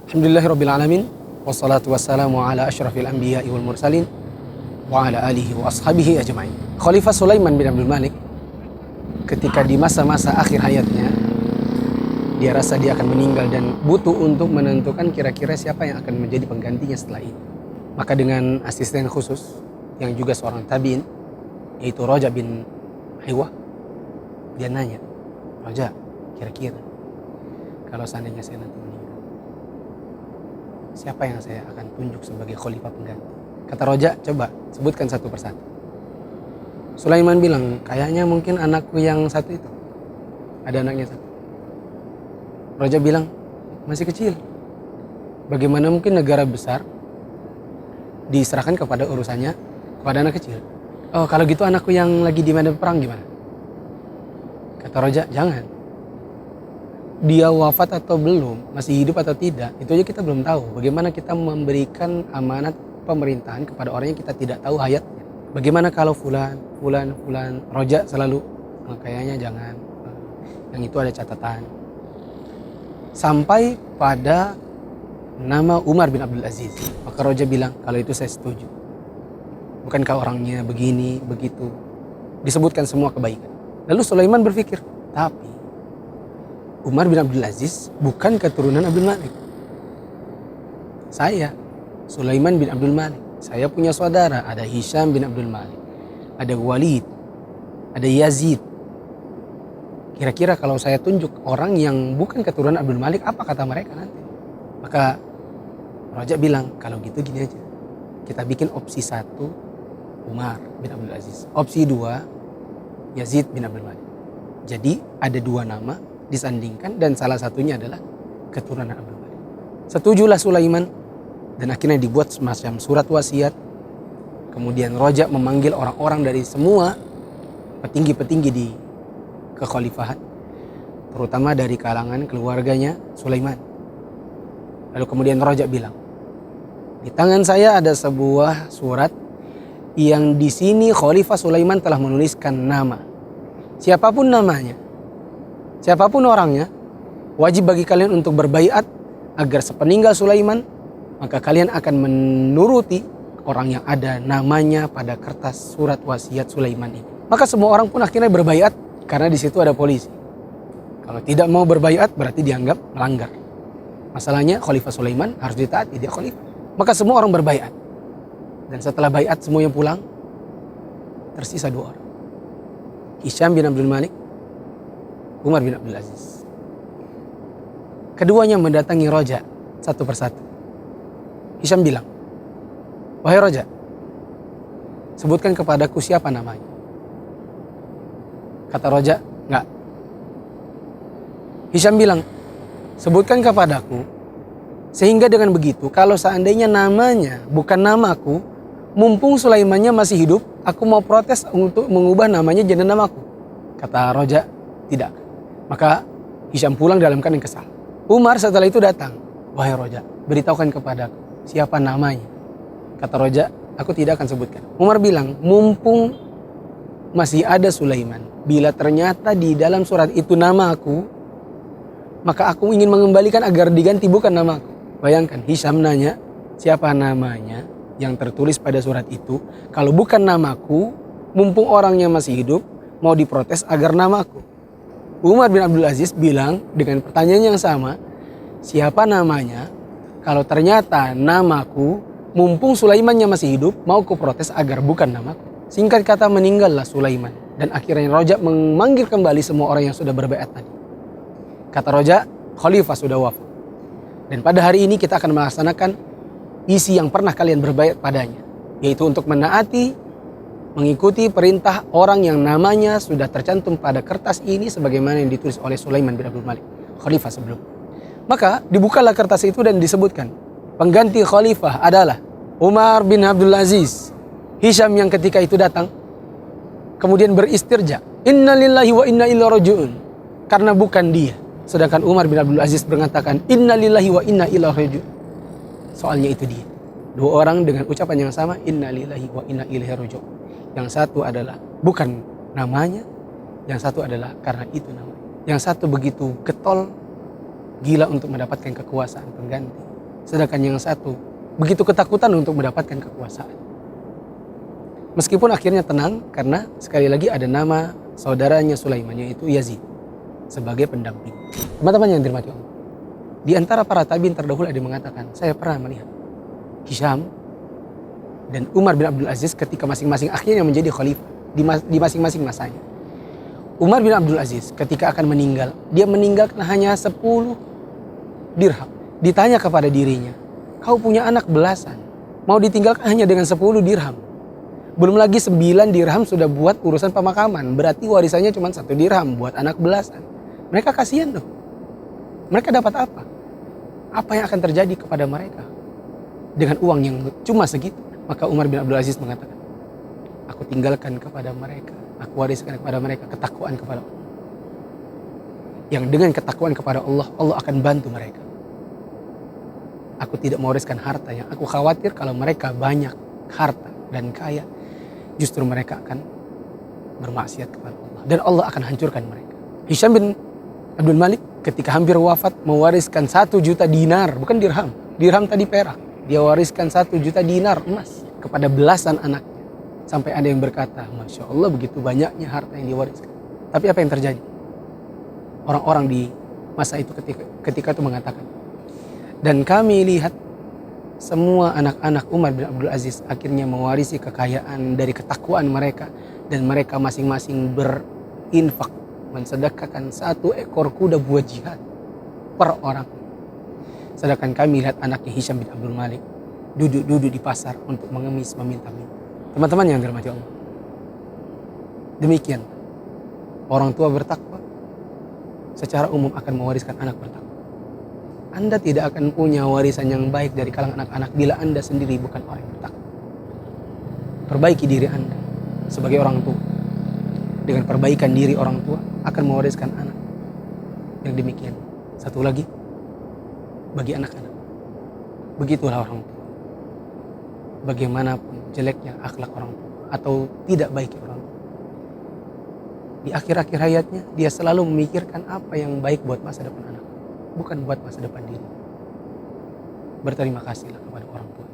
Alhamdulillahirabbil alamin wassalatu wassalamu ala asyrafil anbiya'i wal mursalin wa ala alihi wa ashabihi ajma'in. Khalifah Sulaiman bin Abdul Malik ketika di masa-masa akhir hayatnya dia rasa dia akan meninggal dan butuh untuk menentukan kira-kira siapa yang akan menjadi penggantinya setelah ini. Maka dengan asisten khusus yang juga seorang tabi'in yaitu Raja bin Hiwah, dia nanya, "Raja, kira-kira kalau seandainya saya nanti meninggal, siapa yang saya akan tunjuk sebagai khalifah pengganti?" Kata Raja, "Coba sebutkan satu persatu." Sulaiman bilang, "Kayaknya mungkin anakku yang satu itu. Ada anaknya satu." Raja bilang, "Masih kecil. Bagaimana mungkin negara besar diserahkan kepada urusannya kepada anak kecil? Oh, kalau gitu anakku yang lagi di medan perang gimana?" Kata Raja, "Jangan. Dia wafat atau belum, masih hidup atau tidak, itu aja kita belum tahu. Bagaimana kita memberikan amanat pemerintahan kepada orang yang kita tidak tahu hayatnya? Bagaimana kalau fulan. Raja selalu, kayaknya jangan. Yang itu ada catatan." Sampai pada nama Umar bin Abdul Aziz. Maka Raja bilang, "Kalau itu saya setuju. Bukankah orangnya begini, begitu?" Disebutkan semua kebaikan. Lalu Sulaiman berpikir, tapi Umar bin Abdul Aziz bukan keturunan Abdul Malik. Saya, Sulaiman bin Abdul Malik. Saya punya saudara, ada Hisham bin Abdul Malik, ada Walid, ada Yazid. Kira-kira kalau saya tunjuk orang yang bukan keturunan Abdul Malik, apa kata mereka nanti?" Maka Raja bilang, "Kalau gitu gini aja. Kita bikin opsi 1 Umar bin Abdul Aziz. Opsi 2 Yazid bin Abdul Malik. Jadi ada 2 nama disandingkan dan salah satunya adalah keturunan Abdul Malik." Setujulah Sulaiman dan akhirnya dibuat semacam surat wasiat. Kemudian Raja memanggil orang-orang dari semua petinggi-petinggi di kekhalifahan, terutama dari kalangan keluarganya Sulaiman. Lalu kemudian Raja bilang, "Di tangan saya ada sebuah surat yang di sini Khalifah Sulaiman telah menuliskan nama. Siapapun namanya, siapapun orangnya, wajib bagi kalian untuk berbaiat agar sepeninggal Sulaiman, maka kalian akan menuruti orang yang ada namanya pada kertas surat wasiat Sulaiman ini." Maka semua orang pun akhirnya berbaiat karena di situ ada polisi. Kalau tidak mau berbaiat berarti dianggap melanggar. Masalahnya Khalifah Sulaiman harus ditaati, dia khalifah. Maka semua orang berbaiat. Dan setelah baiat semuanya pulang, tersisa 2 orang. Hisham bin Abdul Malik, Umar bin Abdul Aziz. Keduanya mendatangi Raja satu persatu. Hisham bilang, "Wahai Raja, sebutkan kepadaku siapa namanya." Kata Raja, "Enggak." Hisham bilang, "Sebutkan kepadaku, sehingga dengan begitu kalau seandainya namanya bukan namaku, mumpung Sulaimannya masih hidup, aku mau protes untuk mengubah namanya jadi namaku." Kata Raja, "Tidak." Maka Hisham pulang dalam keadaan kesal. Umar setelah itu datang, "Wahai Raja, beritahukan kepadaku siapa namanya." Kata Raja, "Aku tidak akan sebutkan." Umar bilang, "Mumpung masih ada Sulaiman, bila ternyata di dalam surat itu nama aku, maka aku ingin mengembalikan agar diganti bukan nama aku." Bayangkan, Hisham nanya, siapa namanya yang tertulis pada surat itu. Kalau bukan namaku, mumpung orangnya masih hidup, mau diprotes agar namaku. Umar bin Abdul Aziz bilang dengan pertanyaan yang sama, siapa namanya, kalau ternyata namaku, mumpung Sulaimannya masih hidup, mau ku protes agar bukan namaku. Singkat kata, meninggallah Sulaiman. Dan akhirnya Raja memanggil kembali semua orang yang sudah berbaiat tadi. Kata Raja, Khalifah sudah wafat. Dan pada hari ini kita akan melaksanakan isi yang pernah kalian berbaiat padanya. Yaitu untuk menaati, mengikuti perintah orang yang namanya sudah tercantum pada kertas ini sebagaimana yang ditulis oleh Sulaiman bin Abdul Malik, Khalifah sebelum. Maka dibukalah kertas itu dan disebutkan, pengganti Khalifah adalah Umar bin Abdul Aziz. Hisham yang ketika itu datang kemudian beristirja, "Inna lillahi wa inna ilaihi raji'un." Karena bukan dia. Sedangkan Umar bin Abdul Aziz mengatakan, "Inna lillahi wa inna ilaihi raji'un." Soalnya itu dia. 2 orang dengan ucapan yang sama, "Inna lillahi wa inna ilaihi raji'un." Yang satu adalah bukan namanya, yang satu adalah karena itu namanya. Yang satu begitu getol, gila untuk mendapatkan kekuasaan pengganti. Sedangkan yang satu begitu ketakutan untuk mendapatkan kekuasaan. Meskipun akhirnya tenang karena sekali lagi ada nama saudaranya Sulaiman yaitu Yazid sebagai pendamping. Teman-teman yang dirahmati Allah. Di antara para tabi'in terdahulu ada yang mengatakan, saya pernah melihat Hisham dan Umar bin Abdul Aziz ketika masing-masing akhirnya menjadi khalifah di masing-masing masanya. Umar bin Abdul Aziz ketika akan meninggal, dia meninggalkan hanya 10 dirham. Ditanya kepada dirinya, kau punya anak belasan, mau ditinggalkan hanya dengan 10 dirham. Belum lagi 9 dirham sudah buat urusan pemakaman, berarti warisannya cuma 1 dirham buat anak belasan. Mereka kasihan tuh. Mereka dapat apa? Apa yang akan terjadi kepada mereka dengan uang yang cuma segitu? Maka Umar bin Abdul Aziz mengatakan, aku tinggalkan kepada mereka, aku wariskan kepada mereka ketakwaan kepada Allah. Yang dengan ketakwaan kepada Allah, Allah akan bantu mereka. Aku tidak mewariskan harta yang aku khawatir kalau mereka banyak harta dan kaya, justru mereka akan bermaksiat kepada Allah. Dan Allah akan hancurkan mereka. Hisham bin Abdul Malik ketika hampir wafat mewariskan 1 juta dinar, bukan dirham. Dirham tadi perak. Dia wariskan 1 juta dinar emas kepada belasan anaknya. Sampai ada yang berkata, Masya Allah begitu banyaknya harta yang diwariskan. Tapi apa yang terjadi? Orang-orang di masa itu ketika itu mengatakan, dan kami lihat semua anak-anak Umar bin Abdul Aziz akhirnya mewarisi kekayaan dari ketakwaan mereka. Dan mereka masing-masing berinfak, mensedekahkan 1 ekor kuda buat jihad per orang. Sedangkan kami lihat anaknya Hisham bin Abdul Malik duduk-duduk di pasar untuk mengemis, meminta-minta. Teman-teman yang dirahmati Allah. Demikian orang tua bertakwa secara umum akan mewariskan anak bertakwa. Anda tidak akan punya warisan yang baik dari kalangan anak-anak bila Anda sendiri bukan orang yang bertakwa. Perbaiki diri Anda sebagai orang tua. Dengan perbaikan diri orang tua akan mewariskan anak yang demikian. Satu lagi, bagi anak-anak, begitulah orang tua. Bagaimanapun jeleknya akhlak orang tua atau tidak baiknya orang tua, di akhir-akhir hayatnya dia selalu memikirkan apa yang baik buat masa depan anak, bukan buat masa depan diri. Berterima kasihlah kepada orang tua.